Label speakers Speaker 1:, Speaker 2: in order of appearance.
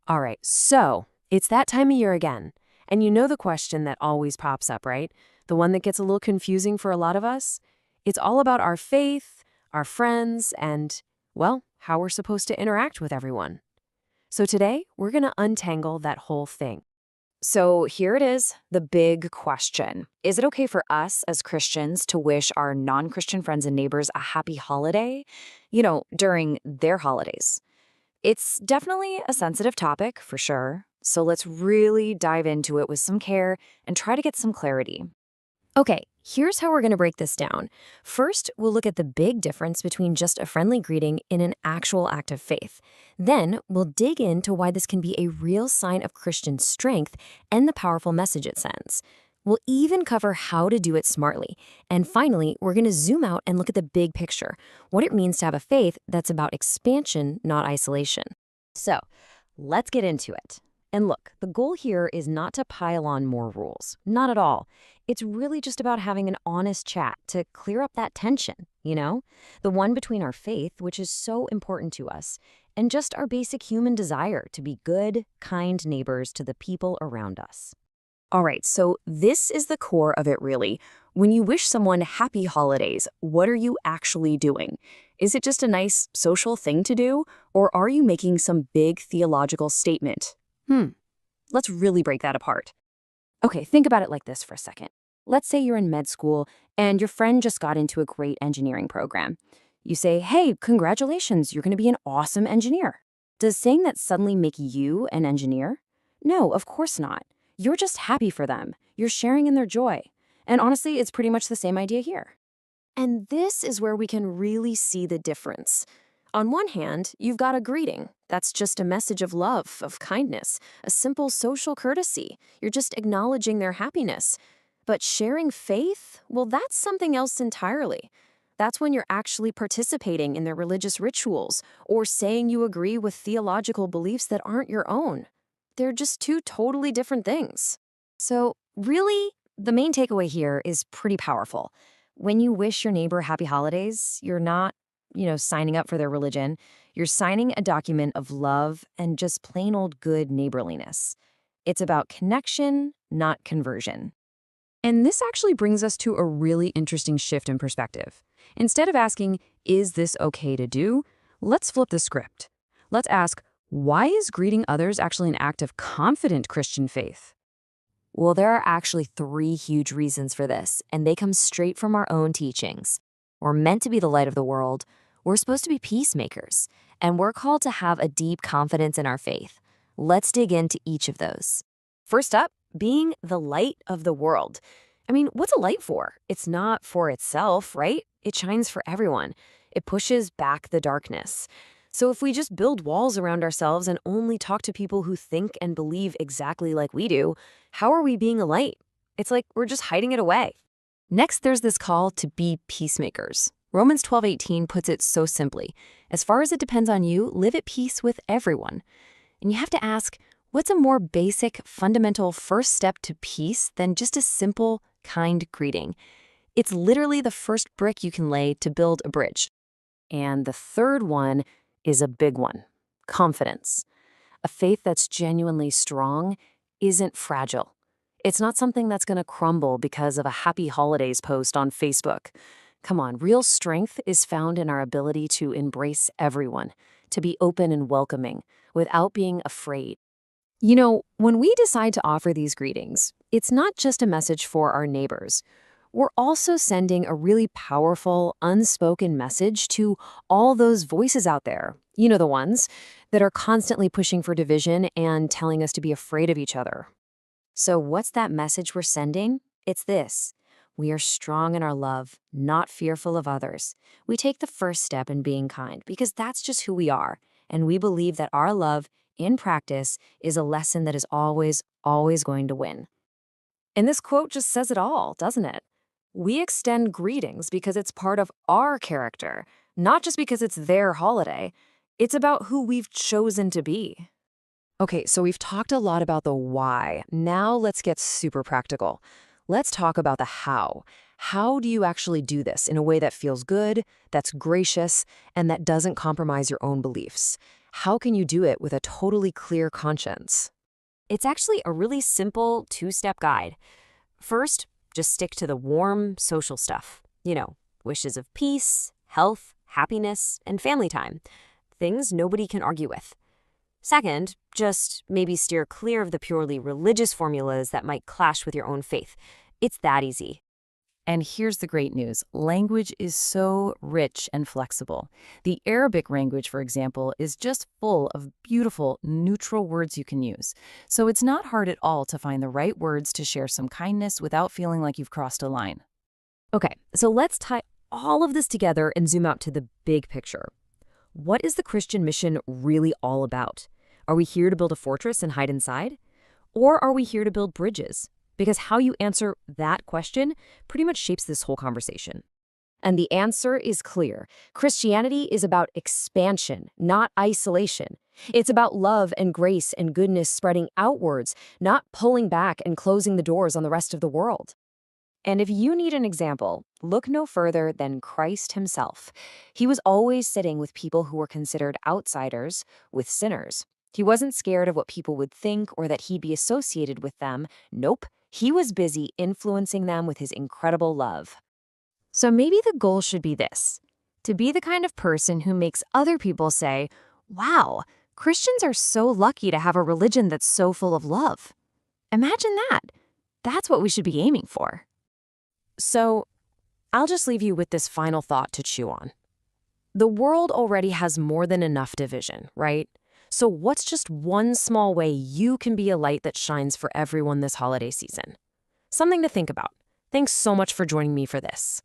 Speaker 1: All right, so it's that time of year again. And you know the question that always pops up, right? The one that gets a little confusing for a lot of us? It's all about our faith, our friends, and, well, how we're supposed to interact with everyone. So today, we're going to untangle that whole thing.
Speaker 2: So here it is, the big question. Is it okay for us as Christians to wish our non-Christian friends and neighbors a happy holiday, during their holidays? It's definitely a sensitive topic, for sure. So let's really dive into it with some care and try to get some clarity.
Speaker 3: Okay, here's how we're going to break this down. First, we'll look at the big difference between just a friendly greeting and an actual act of faith. Then, we'll dig into why this can be a real sign of Christian strength and the powerful message it sends. We'll even cover how to do it smartly. And finally, we're going to zoom out and look at the big picture, what it means to have a faith that's about expansion, not isolation.
Speaker 2: So let's get into it. And look, the goal here is not to pile on more rules. Not at all. It's really just about having an honest chat to clear up that tension. The one between our faith, which is so important to us, and just our basic human desire to be good, kind neighbors to the people around us.
Speaker 1: All right, so this is the core of it, really. When you wish someone happy holidays, what are you actually doing? Is it just a nice social thing to do, or are you making some big theological statement? Let's really break that apart. Okay, think about it like this for a second. Let's say you're in med school and your friend just got into a great engineering program. You say, hey, congratulations, you're going to be an awesome engineer. Does saying that suddenly make you an engineer? No, of course not. You're just happy for them. You're sharing in their joy. And honestly, it's pretty much the same idea here. And this is where we can really see the difference. On one hand, you've got a greeting. That's just a message of love, of kindness, a simple social courtesy. You're just acknowledging their happiness. But sharing faith, well, that's something else entirely. That's when you're actually participating in their religious rituals or saying you agree with theological beliefs that aren't your own. They're just two totally different things.
Speaker 3: So, really, the main takeaway here is pretty powerful. When you wish your neighbor happy holidays, you're not signing up for their religion. You're signing a document of love and just plain old good neighborliness. It's about connection, not conversion.
Speaker 1: And this actually brings us to a really interesting shift in perspective. Instead of asking, is this okay to do? Let's flip the script. Let's ask, why is greeting others actually an act of confident Christian faith?
Speaker 2: Well, there are actually 3 huge reasons for this, and they come straight from our own teachings. We're meant to be the light of the world. We're supposed to be peacemakers, and we're called to have a deep confidence in our faith. Let's dig into each of those.
Speaker 1: First up, being the light of the world. I mean, what's a light for? It's not for itself, right? It shines for everyone. It pushes back the darkness. So if we just build walls around ourselves and only talk to people who think and believe exactly like we do, how are we being a light? It's like we're just hiding it away. Next, there's this call to be peacemakers. Romans 12:18 puts it so simply. As far as it depends on you, live at peace with everyone. And you have to ask, what's a more basic, fundamental first step to peace than just a simple, kind greeting? It's literally the first brick you can lay to build a bridge. And the third one is a big one: confidence. A faith that's genuinely strong isn't fragile. It's not something that's going to crumble because of a happy holidays post on Facebook. Come on, real strength is found in our ability to embrace everyone, to be open and welcoming, without being afraid. When we decide to offer these greetings, it's not just a message for our neighbors. We're also sending a really powerful, unspoken message to all those voices out there. The ones that are constantly pushing for division and telling us to be afraid of each other. So what's that message we're sending? It's this: we are strong in our love, not fearful of others. We take the first step in being kind because that's just who we are. And we believe that our love, in practice, is a lesson that is always, always going to win. And this quote just says it all, doesn't it? We extend greetings because it's part of our character, not just because it's their holiday. It's about who we've chosen to be. Okay, so we've talked a lot about the why. Now let's get super practical. Let's talk about the how. How do you actually do this in a way that feels good, that's gracious, and that doesn't compromise your own beliefs? how can you do it with a totally clear conscience?
Speaker 2: It's actually a really simple two-step guide. First, just stick to the warm, social stuff. Wishes of peace, health, happiness, and family time. Things nobody can argue with. Second, just maybe steer clear of the purely religious formulas that might clash with your own faith. It's that easy.
Speaker 3: And here's the great news. Language is so rich and flexible. The Arabic language, for example, is just full of beautiful, neutral words you can use. So it's not hard at all to find the right words to share some kindness without feeling like you've crossed a line.
Speaker 2: Okay, so let's tie all of this together and zoom out to the big picture. What is the Christian mission really all about? Are we here to build a fortress and hide inside? Or are we here to build bridges? Because how you answer that question pretty much shapes this whole conversation. And the answer is clear. Christianity is about expansion, not isolation. It's about love and grace and goodness spreading outwards, not pulling back and closing the doors on the rest of the world. And if you need an example, look no further than Christ himself. He was always sitting with people who were considered outsiders, with sinners. He wasn't scared of what people would think or that he'd be associated with them. Nope. He was busy influencing them with his incredible love. So maybe the goal should be this: to be the kind of person who makes other people say, wow, Christians are so lucky to have a religion that's so full of love. Imagine that. That's what we should be aiming for. So I'll just leave you with this final thought to chew on. The world already has more than enough division, right? So what's just one small way you can be a light that shines for everyone this holiday season? Something to think about. Thanks so much for joining me for this.